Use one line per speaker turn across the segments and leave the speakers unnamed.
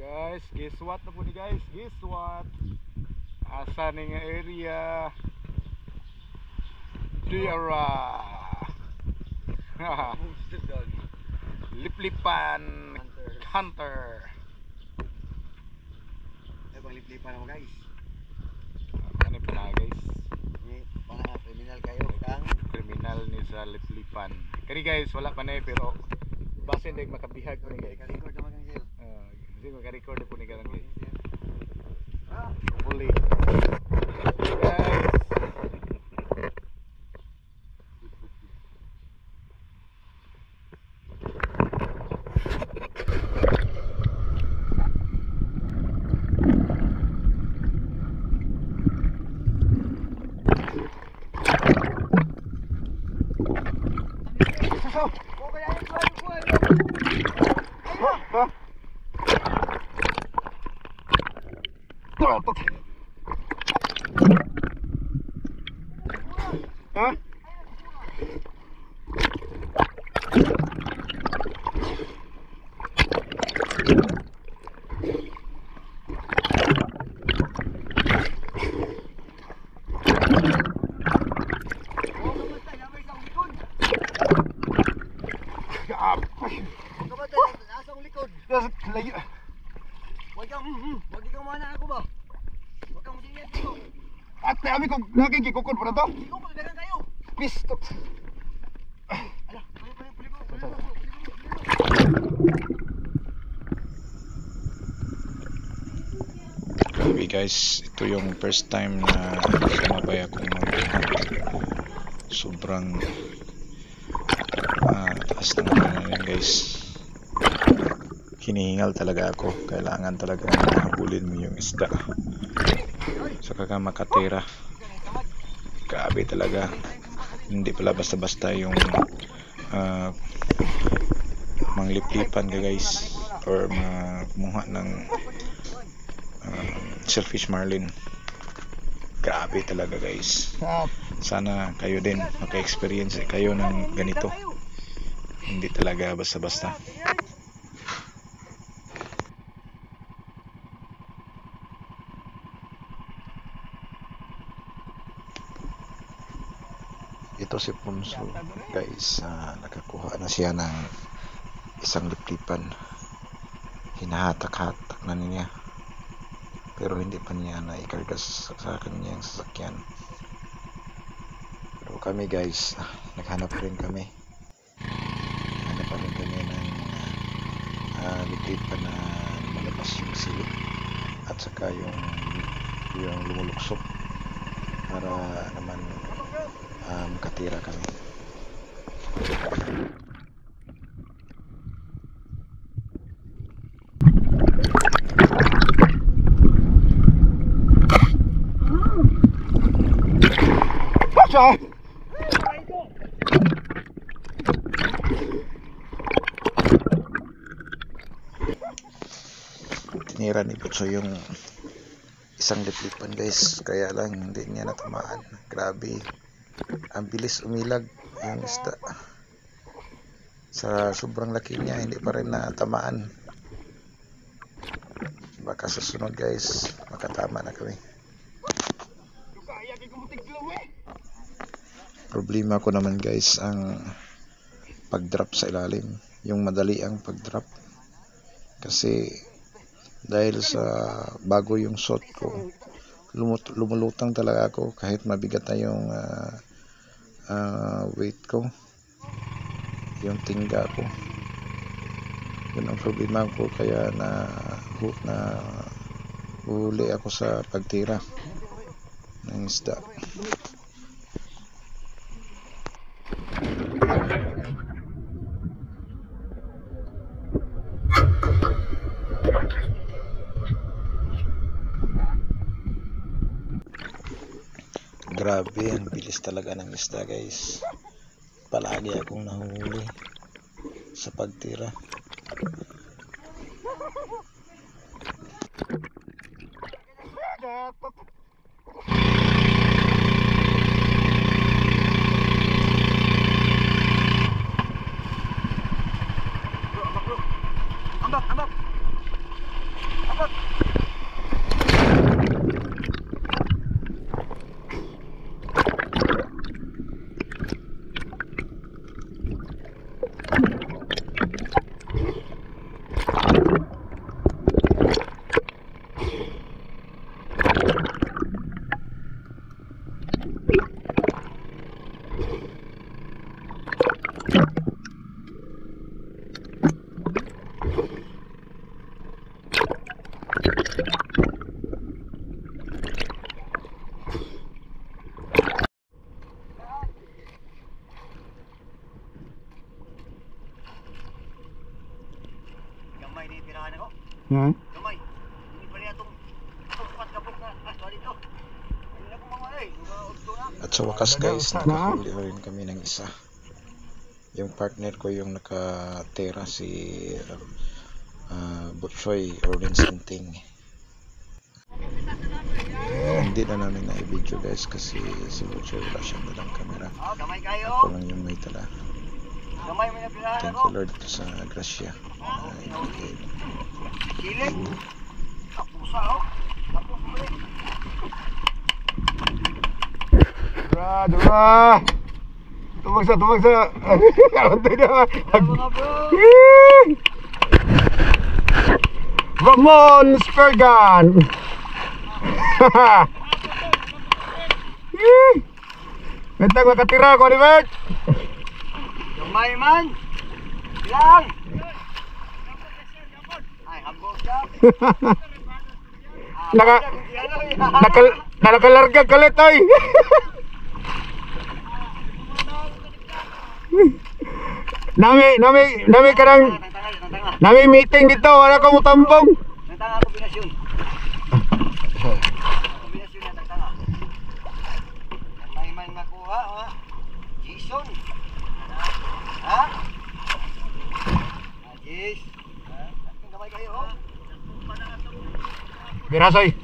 Guys, guess what na po ni guys? Guess what? Asa ning area? Tierra. Liplipan Hunter.
Ay bang liplipan mo guys.
Ano pa na guys?
Ni para criminal kayo kang
Kriminal ni sa Liplipan. Kani guys, wala pa na pero base hindi makabihag po ni guys.
record naman kayo.
Hindi maka-record po ni karon guys. Huli. Guys. Hah?
Wag ikaw mana ako ba? Wag kang masingat ko.
Ate, ami kong nakikikukod pa na to.
Ikaw pa dagan kayo.
Pistok.
Ala, puli.
Grabe guys, ito yung first time na sumabay akong mag-hunt. Sobrang taas ng yun guys. Hinihingal talaga ako. Kailangan talaga nahabulin mo yung isda. Saka ka makatira. Grabe talaga. Hindi pala basta-basta yung mangliplipan ka guys. Or magmuha ng shellfish marlin. Grabe talaga guys. Sana kayo din maka-experience kayo ng ganito. Hindi talaga basta-basta. Ito si Punso guys, nakakuha na siya ng isang liplipan. Hinahatak-hatak na niya pero hindi pa niya naikarga sa kanyang sasakyan. Pero kami guys, naghanap rin kami ng liplipan na malabas yung sili at saka yung lumuluksok para naman makatira kami. Tinira ni Putso yung isang liplipan guys, kaya lang hindi niya natamaan. Grabe, ang bilis umilag yung isda. Sa sobrang laki niya, hindi pa rin natamaan. Baka susunod guys, makatama na kami. Problema ko naman guys ang pag-drop sa ilalim, yung madali ang pag-drop. Kasi dahil sa bago yung shot ko, lumulutang talaga ako kahit mabigat na yung weight ko, yung tingga ko. Yun ang problema ko, kaya na huli ako sa pagtira ng isda. Grabe, ang bilis talaga ng isda guys. Palagi akong nahuli sa pagtira.
Ambak.
Ha?
Kamay. Hindi pa rin itong kapag na. Tuwa dito. Hindi na kong mga mga udto na.
At sa wakas guys, nakahuli rin kami ng isa. Yung partner ko yung nakatera si Butchoy Orange Santing. Hindi na namin na-video guys kasi si Butchoy wala siyang dalang camera.
Gamay kayo.
Ako lang yung may tala.
Gamay mo na pinahan
Thank
ako.
you Lord sa grasya.
Kilig. Tapusa oh. Tapos mo rin.
Dura. Tumagsa. Antay na.
Mga bro.
Ramon Spurgan. Mentang makatira ko ni Bert.
Gamay man. Lang. Ay, hambog ka.
Nakalarga kalit oy. Nami karang nami meeting dito, wala ko mutambong.
Nantanga kombinasyon. Kombinasyon na nantanga. Gamay man makuha, ha? Jason. Ha? Jis. Gamay kayo, oh.
Birasoy.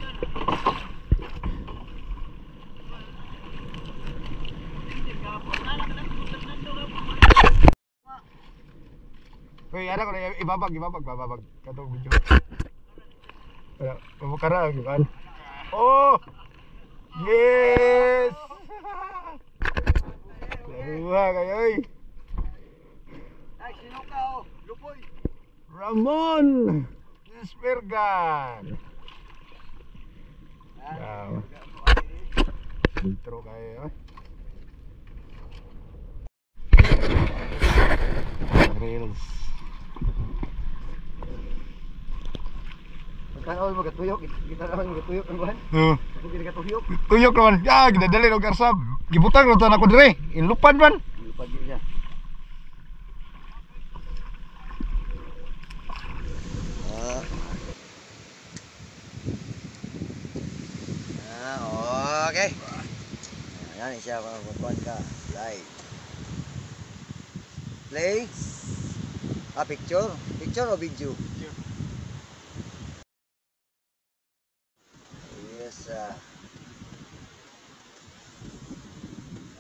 Uy, ada ko na ibabag katong video. Wala, pabukara kan. Oh! Yes! Laruha kayo, oy.
Ay, sino ka, oh? Lupoy.
Ramon Spurgan. Intro kayo. Reels.
Magkano mo gatuyok? Kita naman mo gatuyok ang buwan. Ako gini gatuyok.
Tuyok naman. Ya, gidadali og arsab. Gibutang ra to nako dire. Inlupan man.
Pagi niya. Okay. Ayan siya magkukuhan ka. Live. Play. Picture. Picture o video? Picture. Yes.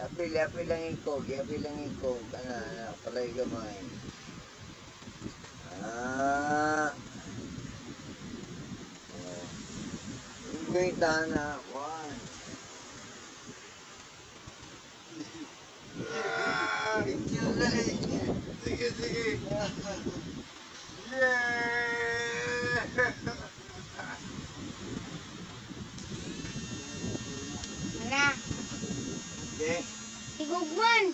Apil lang ikog. Apil lang ikog. Palay gamay. Ingay tana. One. Sige. Yeah!
Wala.
Okay.
Igugman.